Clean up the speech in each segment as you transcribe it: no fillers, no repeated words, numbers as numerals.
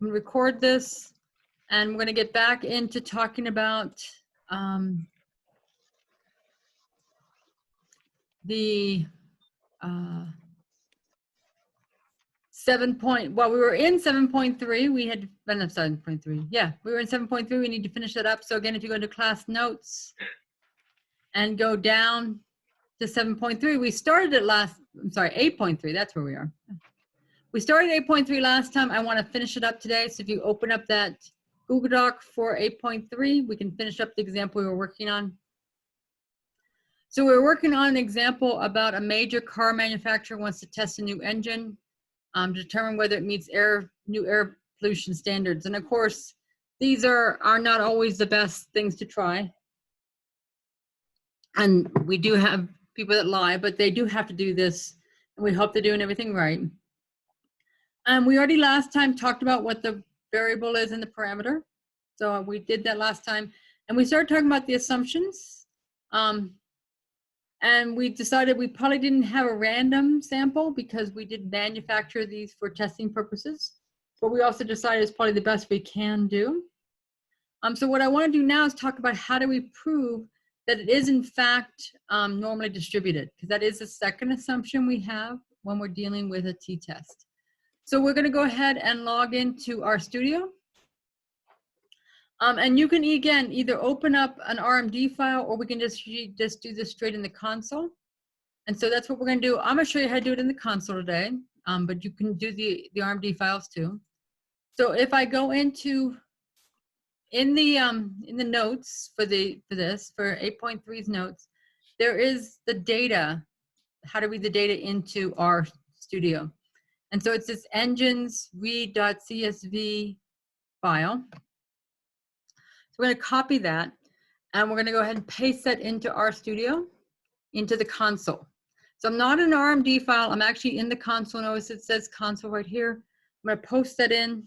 I'm gonna record this, and we're gonna get back into talking about the 7 well, we were in 7.3. We had, well, no, 7.3. Yeah, we were in 7.3. We need to finish that up. So again, if you go to class notes and go down to 7.3, we started at I'm sorry, 8.3. That's where we are. We started 8.3 last time. I want to finish it up today. So if you open up that Google Doc for 8.3, we can finish up the example we were working on. So we're working on an example about a major car manufacturer wants to test a new engine, determine whether it meets new air pollution standards. And of course, these are not always the best things to try. And we do have people that lie, but they do have to do this. And we hope they're doing everything right. We already last time talked about what the variable is in the parameter. So we did that last time. And we started talking about the assumptions. And we decided we probably didn't have a random sample because we did manufacture these for testing purposes. But we also decided it's probably the best we can do. So what I want to do now is talk about how do we prove that it is in fact normally distributed, because that is the second assumption we have when we're dealing with a t-test. So we're going to go ahead and log into RStudio. And you can, again, either open up an RMD file or we can just do this straight in the console. And so that's what we're going to do. I'm going to show you how to do it in the console today, but you can do the RMD files too. So if I go into, in the notes for this, for 8.3's notes, there is the data, how to read the data into RStudio. And so it's this engines read.csv file. So we're going to copy that, and we're going to go ahead and paste that into RStudio, into the console. So I'm not in an RMD file. I'm actually in the console. Notice it says console right here. I'm going to post that in,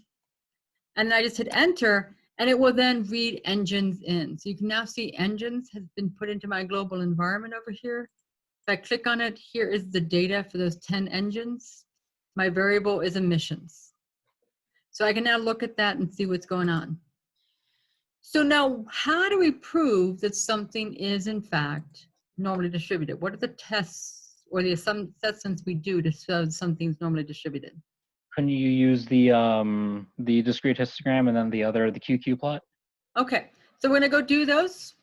and then I just hit enter, and it will then read engines in. So you can now see engines has been put into my global environment over here. If I click on it, here is the data for those 10 engines. My variable is emissions. So I can now look at that and see what's going on. So now, how do we prove that something is in fact normally distributed? What are the tests or the assessments we do to show something's normally distributed? Can you use the discrete histogram and then the QQ plot? Okay, so we're gonna go do those.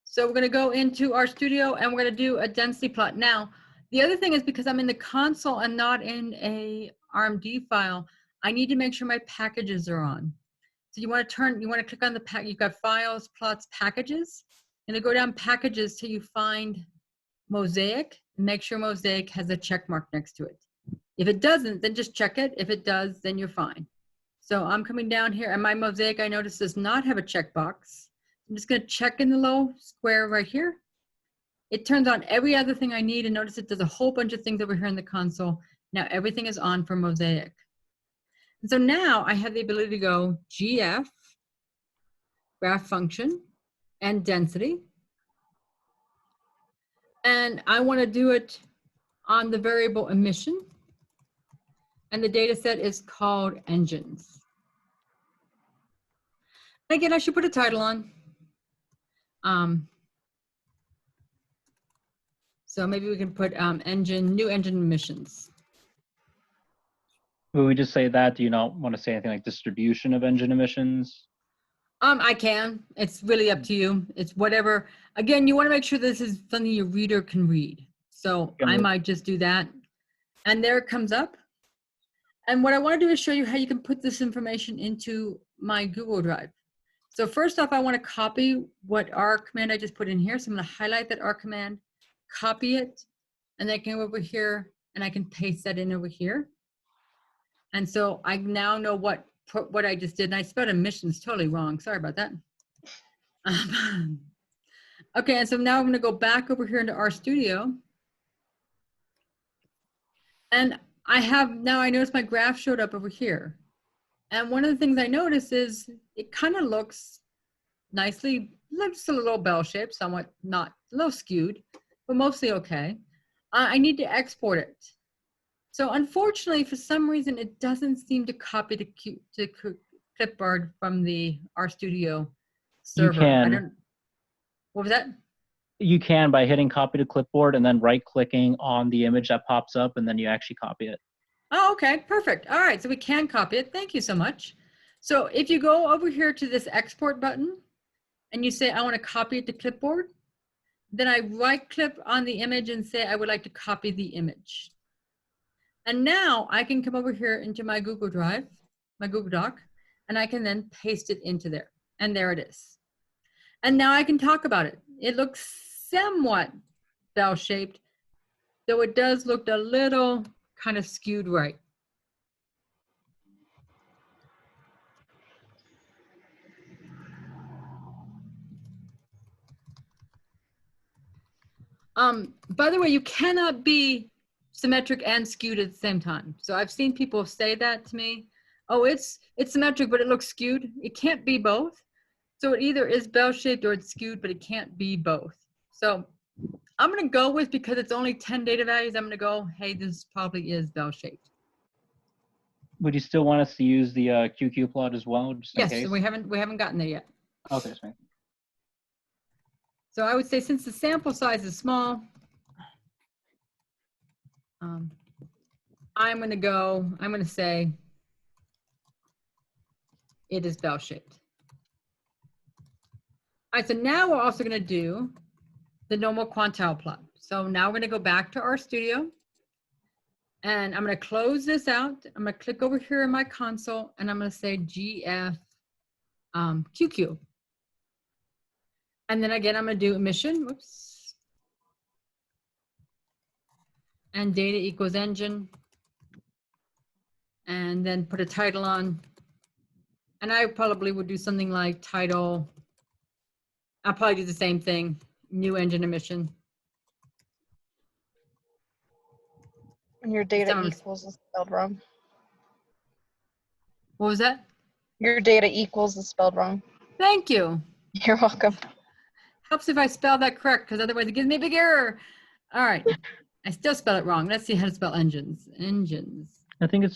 So we're gonna go into RStudio and we're gonna do a density plot. Now, the other thing is because I'm in the console and not in a RMD file, I need to make sure my packages are on. So you want to click on the pack, you've got files, plots, packages, and then go down packages till you find Mosaic, and make sure Mosaic has a check mark next to it. If it doesn't, then just check it. If it does, then you're fine. So I'm coming down here, and my Mosaic, I notice, does not have a checkbox. I'm just going to check in the little square right here. It turns on every other thing I need, and notice it does a whole bunch of things over here in the console. Now everything is on for Mosaic. And so now I have the ability to go GF, graph function, and density. And I want to do it on the variable emission. And the data set is called engines. Again, I should put a title on. So maybe we can put new engine emissions. Would we just say that? Do you not want to say anything like distribution of engine emissions? I can. It's really up to you. It's whatever. Again, you want to make sure this is something your reader can read. So I might just do that. And there it comes up. And what I want to do is show you how you can put this information into my Google Drive. So first off, I want to copy what R command I just put in here. So I'm going to highlight that R command, copy it, and then I can go over here and I can paste that in over here. And so I now know what I just did. And I spelled emissions totally wrong. Sorry about that. Okay, and so now I'm going to go back over here into RStudio. And I noticed my graph showed up over here. And one of the things I noticed is it kind of looks nicely, looks a little bell shaped, somewhat not, a little skewed, but mostly okay. I need to export it. So unfortunately, for some reason, it doesn't seem to copy the clipboard from the RStudio You server. I can. don't, what was that? You can by hitting copy to clipboard and then right clicking on the image that pops up, and then you actually copy it. Oh, okay, perfect. All right, so we can copy it. Thank you so much. So if you go over here to this export button and you say, I want to copy it to clipboard, then I right click on the image and say, I would like to copy the image. And now I can come over here into my Google Drive, my Google Doc, and I can then paste it into there. And there it is. And now I can talk about it. It looks somewhat bell-shaped, though it does look a little kind of skewed right. By the way, you cannot be symmetric and skewed at the same time. So I've seen people say that to me. Oh, it's symmetric, but it looks skewed. It can't be both. So it either is bell-shaped or it's skewed, but it can't be both. So I'm gonna go with, because it's only 10 data values, I'm gonna go, hey, this probably is bell-shaped. Would you still want us to use the QQ plot as well, just in Yes, case? we haven't gotten there yet. Okay, sweet. So I would say, since the sample size is small, I'm gonna say it is bell-shaped. All right, so now we're also gonna do the normal quantile plot. So now we're gonna go back to RStudio, and I'm gonna close this out. I'm gonna click over here in my console, and I'm gonna say GF QQ. And then again, I'm gonna do emission, whoops. And data equals engine. And then put a title on. And I probably would do something like title. I'll probably do the same thing, new engine emission. And your data equals is spelled wrong. What was that? Your data equals is spelled wrong. Thank you. You're welcome. Helps if I spell that correct, because otherwise it gives me a big error. All right, I still spell it wrong. Let's see how to spell engines. Engines. I think it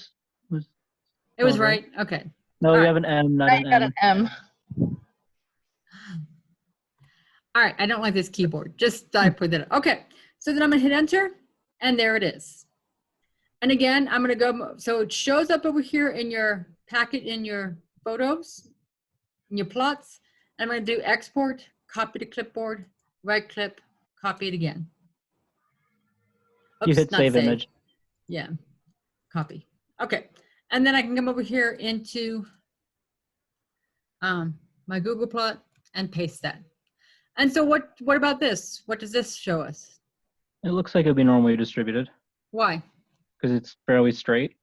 was right. Okay. No, All we right. have an M, not I an got N. an M. All right, I don't like this keyboard. Just I put that. Okay, so then I'm gonna hit enter, and there it is. And again, I'm gonna go. So it shows up over here in your packet, in your photos, in your plots. I'm gonna do export, copy to clipboard, right click, copy it again. Oops, You hit not save image. Yeah, copy. Okay, and then I can come over here into my Google plot and paste that. And so what about this? What does this show us? It looks like it would be normally distributed Why? because it's fairly straight.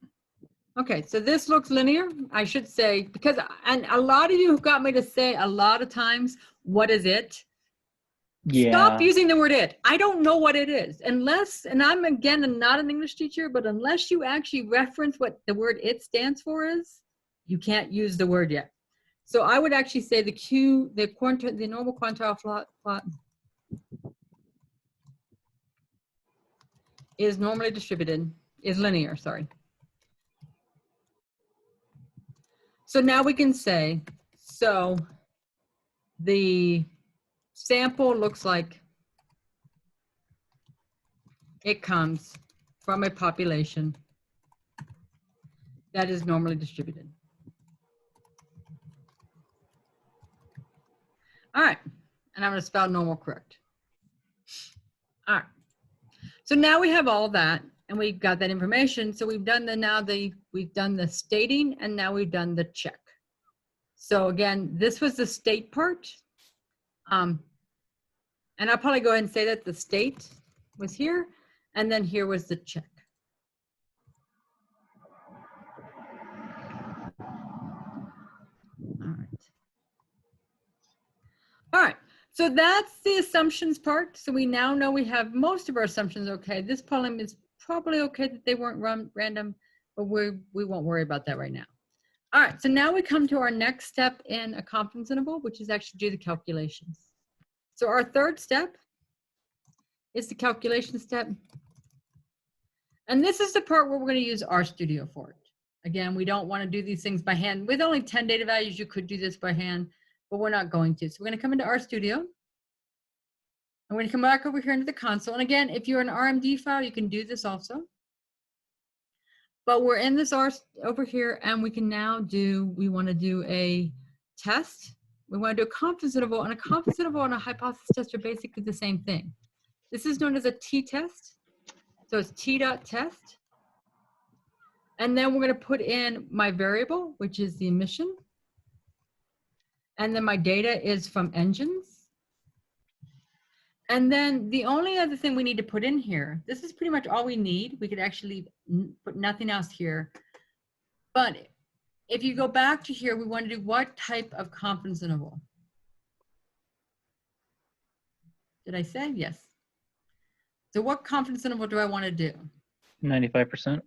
Okay, so this looks linear, I should say, because, and a lot of you have got me to say a lot of times, what is it? Yeah. Stop using the word it. I don't know what it is. Unless, and I'm again not an English teacher, but unless you actually reference what the word it stands for is, you can't use the word yet. So I would actually say the normal quantile plot is normally distributed, is linear, sorry. So now we can say, so the sample looks like it comes from a population that is normally distributed. All right, and I'm gonna spell normal correct. All right, so now we have all that, and we've got that information. So we've done we've done the stating, and now we've done the check. So again, this was the state part. And I'll probably go ahead and say that the state was here, and then here was the check. All right. All right, so that's the assumptions part. So we now know we have most of our assumptions okay. This problem is probably okay that they weren't random, but we won't worry about that right now. All right, so now we come to our next step in a confidence interval, which is actually do the calculations. So our third step is the calculation step. And this is the part where we're going to use RStudio for it. Again, we don't want to do these things by hand. With only 10 data values, you could do this by hand, but we're not going to. So we're going to come into RStudio. I'm going to come back over here into the console. And again, if you're an RMD file, you can do this also. But we're in this R over here, and we can now do, we want to do a test. We want to do a confidence interval, and a confidence interval and a hypothesis test are basically the same thing. This is known as a t-test. So it's t.test. And then we're going to put in my variable, which is the emission. And then my data is from engines. And then the only other thing we need to put in here, this is pretty much all we need. We could actually put nothing else here. But if you go back to here, we want to do what type of confidence interval? Did I say? Yes. So what confidence interval do I want to do? 95%.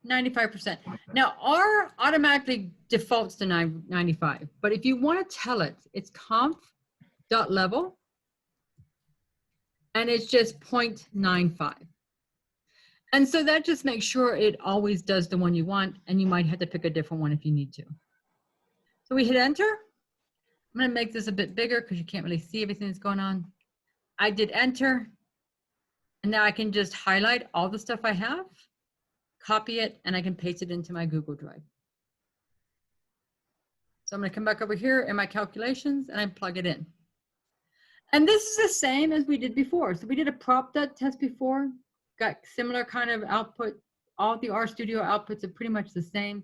95%. Now R automatically defaults to 95, but if you want to tell it, it's conf.level and it's just 0.95. And so that just makes sure it always does the one you want, and you might have to pick a different one if you need to. So we hit enter. I'm going to make this a bit bigger because you can't really see everything that's going on. I did enter, and now I can just highlight all the stuff I have, copy it, and I can paste it into my Google Drive. So I'm going to come back over here in my calculations and I plug it in. And this is the same as we did before. So we did a prop.test before, got similar kind of output. All the RStudio outputs are pretty much the same.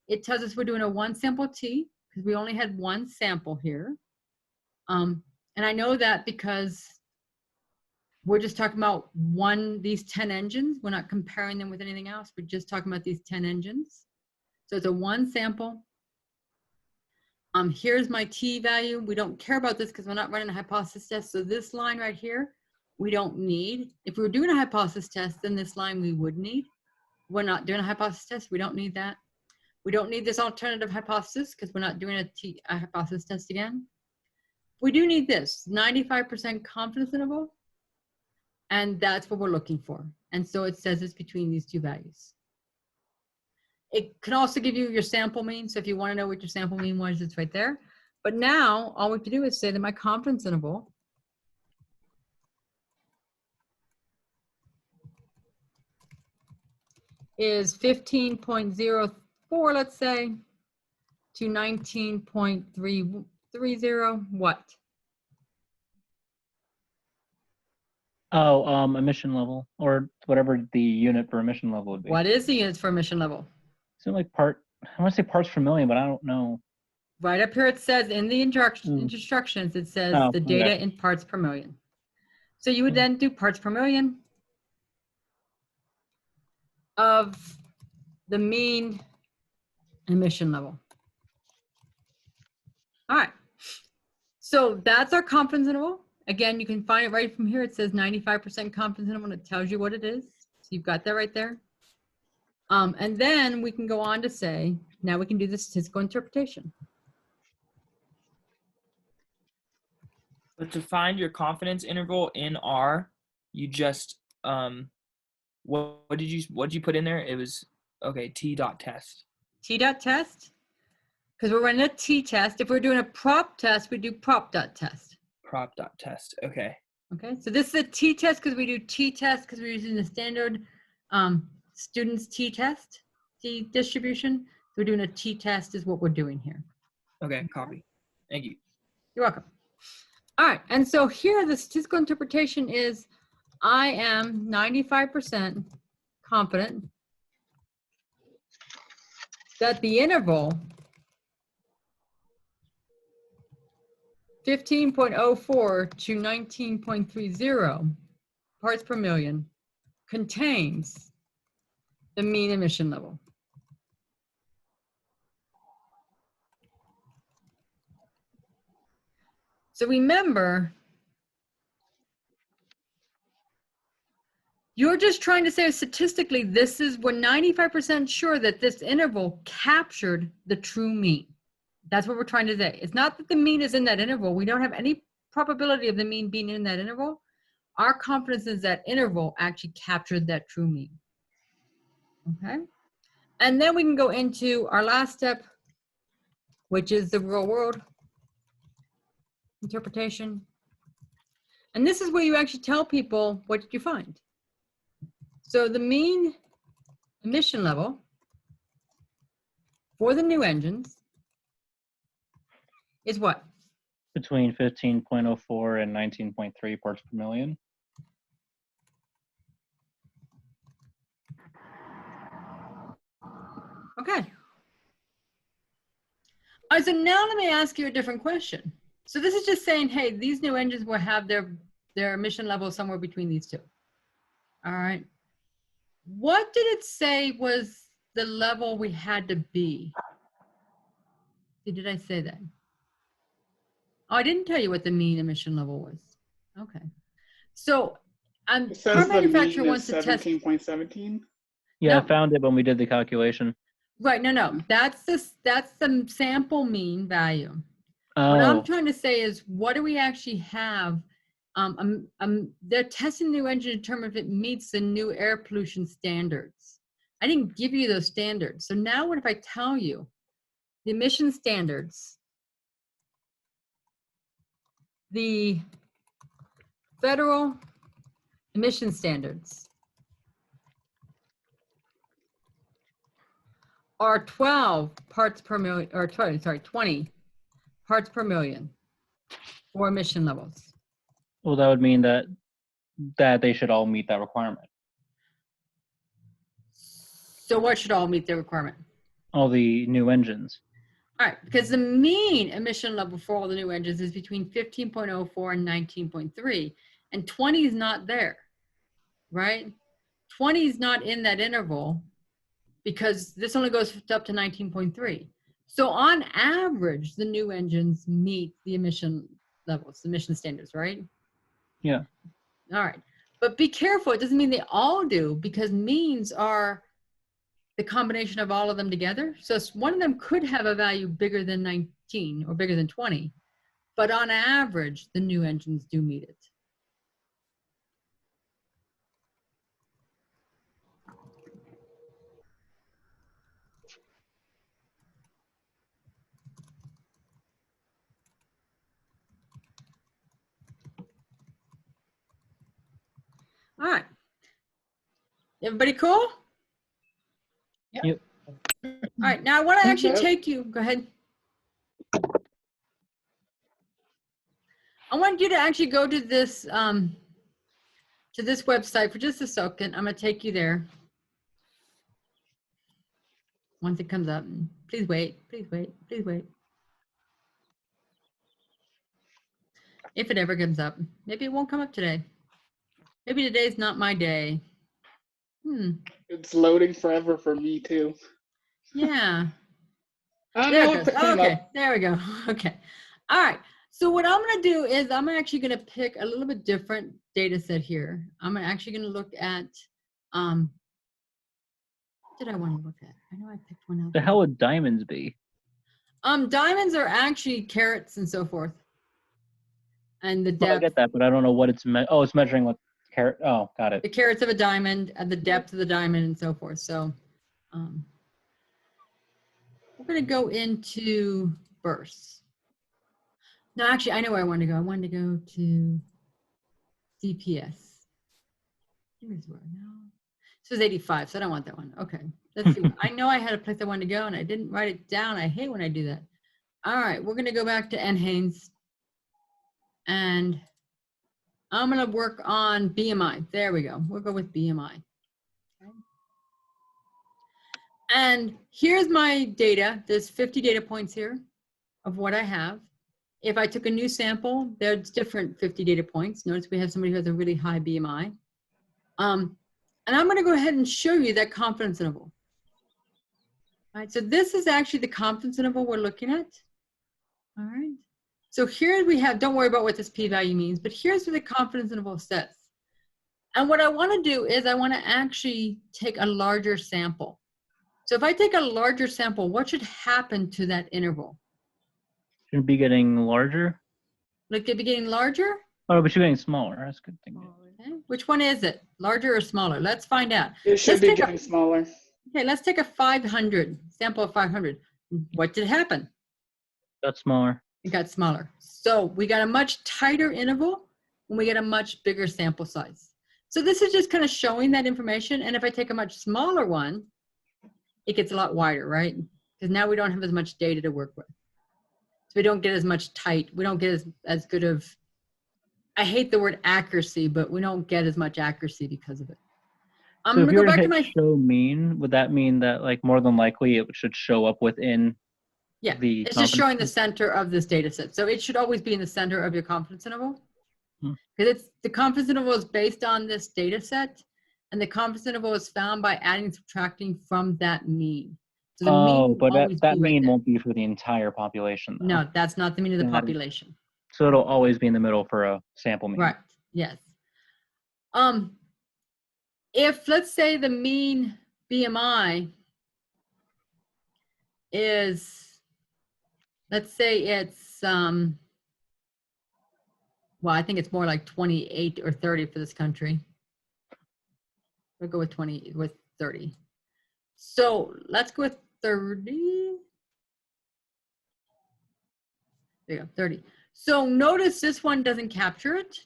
It tells us we're doing a one sample T because we only had one sample here. And I know that because we're just talking about these 10 engines. We're not comparing them with anything else. We're just talking about these 10 engines. So it's a one sample. Here's my T value. We don't care about this because we're not running a hypothesis test. So this line right here, we don't need. If we were doing a hypothesis test, then this line we would need. We're not doing a hypothesis test. We don't need that. We don't need this alternative hypothesis because we're not doing a hypothesis test again. We do need this 95% confidence interval. And that's what we're looking for. And so it says it's between these two values. It can also give you your sample mean. So if you want to know what your sample mean was, it's right there. But now all we have to do is say that my confidence interval is 15.04, let's say, to 19.330, what? Oh, emission level, or whatever the unit for emission level would be. What is the units for emission level? So like I want to say parts per million, but I don't know. Right up here it says in the instructions, it says the data in parts per million. So you would then do parts per million of the mean emission level. All right, so that's our confidence interval. Again, you can find it right from here. It says 95% confidence interval, and it tells you what it is. So you've got that right there. And then we can go on to say, now we can do the statistical interpretation. But to find your confidence interval in R, you just what did you put in there? It was okay, t.test. T.test, because we're running a t-test. If we're doing a prop test, we do prop.test. Prop.test. Okay. Okay, so this is a t-test because we do t-test because we're using the standard students t-test, t-distribution. So we're doing a t-test is what we're doing here. Okay, copy. Thank you. You're welcome. All right, and so here the statistical interpretation is I am 95% confident that the interval 15.04 to 19.30 parts per million contains the mean emission level. So remember, you're just trying to say statistically, we're 95% sure that this interval captured the true mean. That's what we're trying to say. It's not that the mean is in that interval. We don't have any probability of the mean being in that interval. Our confidence is that interval actually captured that true mean. Okay. And then we can go into our last step, which is the real world interpretation. And this is where you actually tell people, what did you find? So the mean emission level for the new engines is what? Between 15.04 and 19.3 parts per million. Okay. All right, so now let me ask you a different question. So this is just saying, hey, these new engines will have their emission level somewhere between these two. All right. What did it say was the level we had to be? Did I say that? Oh, I didn't tell you what the mean emission level was. Okay. So It car says the manufacturer mean wants is to test. 17.17. Yeah, I No. found it when we did the calculation. Right, no, that's the sample mean value. What I'm Oh, trying to say is, what do we actually have? They're testing the new engine to determine if it meets the new air pollution standards. I didn't give you those standards. So now what if I tell you the emission standards, the federal emission standards are 12 parts per million, or 20 parts per million for emission levels. well, that would mean that they should all meet that requirement. So what should all meet the requirement? All the new engines. All right, because the mean emission level for all the new engines is between 15.04 and 19.3, and 20 is not there, right? 20 is not in that interval because this only goes up to 19.3. So on average, the new engines meet the emission levels, the emission standards, right? Yeah. All right, but be careful. It doesn't mean they all do, because means are the combination of all of them together. So one of them could have a value bigger than 19 or bigger than 20, but on average, the new engines do meet it. All right. Everybody cool? Yep. All right, now I want to actually Yep. take you, go ahead. I want you to actually go to this website for just a second. I'm going to take you there. Once it comes up, please wait, please wait, please wait. If it ever comes up, maybe it won't come up today. Maybe today's not my day. It's loading forever for me too. Yeah. I There know it it goes. came Okay, up. there we go. Okay. All right. So what I'm going to do is I'm actually going to pick a little bit different data set here. I'm actually going to look at, what did I want to look at? I know I picked one out. The hell would diamonds be? Diamonds are actually carats and so forth. And the Well, I depth, get that, but I don't know what it's it's measuring what carat. Oh, got it. the carats of a diamond and the depth of the diamond and so forth. So we're going to go into bursts. No, actually, I know where I want to go. I wanted to go to DPS. Here's where now. This was 85, so I don't want that one. Okay, let's see. I know I had a place I wanted to go and I didn't write it down. I hate when I do that. All right, we're gonna go back to NHANES and I'm gonna work on BMI. There we go. We'll go with BMI. Okay. And here's my data. There's 50 data points here of what I have. If I took a new sample, there's different 50 data points. Notice we have somebody who has a really high BMI. And I'm going to go ahead and show you that confidence interval. All right, so this is actually the confidence interval we're looking at. All right, so here we have, don't worry about what this p-value means, but here's what the confidence interval says. And what I want to do is I want to actually take a larger sample. So if I take a larger sample, what should happen to that interval? Should it be getting larger? Like it be getting larger? Oh, but you're getting smaller. That's a good thing. Okay. Which one is it? Larger or smaller? Let's find out. It should Let's be take getting smaller. Okay, let's take a 500, sample of 500. What did happen? That's smaller. It got smaller. So we got a much tighter interval when we get a much bigger sample size. So this is just kind of showing that information. And if I take a much smaller one, it gets a lot wider, right? Because now we don't have as much data to work with. So we don't get as much tight. We don't get as good of, I hate the word accuracy, but we don't get as much accuracy because of it. I'm So if gonna you go were to back to hit my, show mean, would that mean that like more than likely it should show up within yeah, the it's just showing the confidence? center of this data set. So it should always be in the center of your confidence interval. Hmm. Because it's the confidence interval is based on this data set, and the confidence interval is found by adding and subtracting from that mean. So the mean Oh, will but always that be right mean there. won't be for the entire population though. No, that's not the mean of the Got it. population. So it'll always be in the middle for a sample mean. Right, yes. If let's say the mean BMI is, let's say it's, well, I think it's more like 28 or 30 for this country. We'll go with 20, with 30. So let's go with 30. There you go, 30. So notice this one doesn't capture it.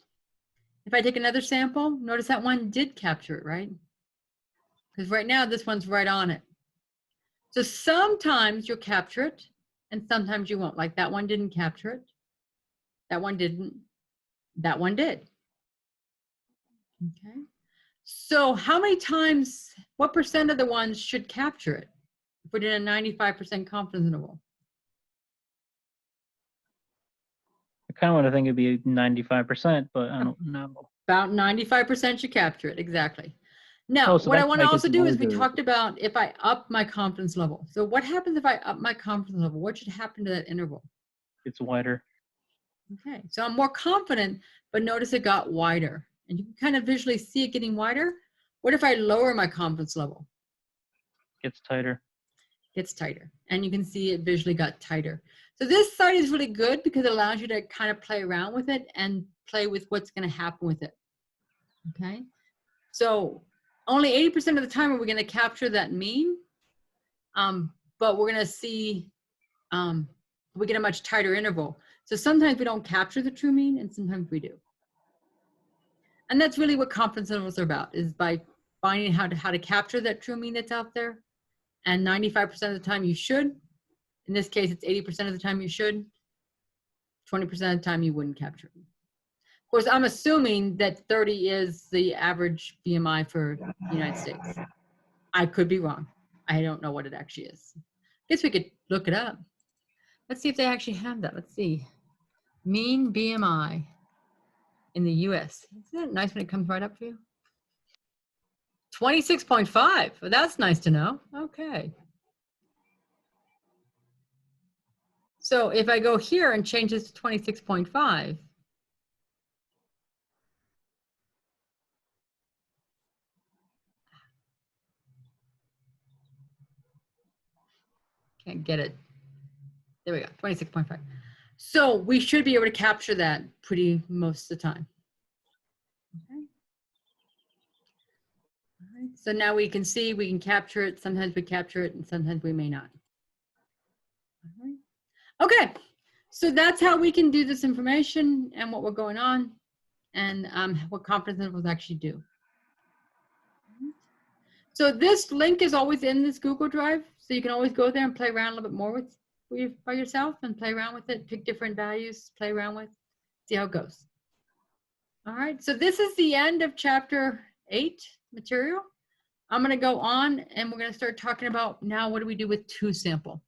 If I take another sample, notice that one did capture it, right? Because right now this one's right on it. So sometimes you'll capture it and sometimes you won't. Like that one didn't capture it. That one didn't. That one did. Okay. So how many times, what percent of the ones should capture it? If we're doing a 95% confidence interval. I kind of want to think it'd be 95%, but I don't know. About 95% should capture it, exactly. Now, Oh, so what I that's want to like also it's do is we larger. talked about if I up my confidence level. So what happens if I up my confidence level? What should happen to that interval? It's wider. Okay, so I'm more confident, but notice it got wider. And you can kind of visually see it getting wider. What if I lower my confidence level? Gets tighter. Gets tighter. And you can see it visually got tighter. So this site is really good because it allows you to kind of play around with it and play with what's going to happen with it. Okay, so only 80% of the time are we going to capture that mean, but we're going to see we get a much tighter interval. So sometimes we don't capture the true mean and sometimes we do. And that's really what confidence intervals are about, is by finding how to capture that true mean that's out there. And 95% of the time you should. In this case, it's 80% of the time you should. 20% of the time you wouldn't capture it. Of course, I'm assuming that 30 is the average BMI for the United States. I could be wrong. I don't know what it actually is. Guess we could look it up. Let's see if they actually have that. Let's see. Mean BMI in the US. Isn't it nice when it comes right up for you? 26.5. Well, that's nice to know. Okay. So if I go here and change this to 26.5, can't get it. There we go, 26.5. So we should be able to capture that pretty most of the time. Okay. All right. So now we can see we can capture it. Sometimes we capture it and sometimes we may not. All right. Okay, so that's how we can do this information and what we're going on and what confidence intervals actually do. So this link is always in this Google Drive, so you can always go there and play around a little bit more with by yourself and play around with it, pick different values, play around with, see how it goes. All right, so this is the end of chapter 8 material. I'm gonna go on and we're gonna start talking about now what do we do with two sample.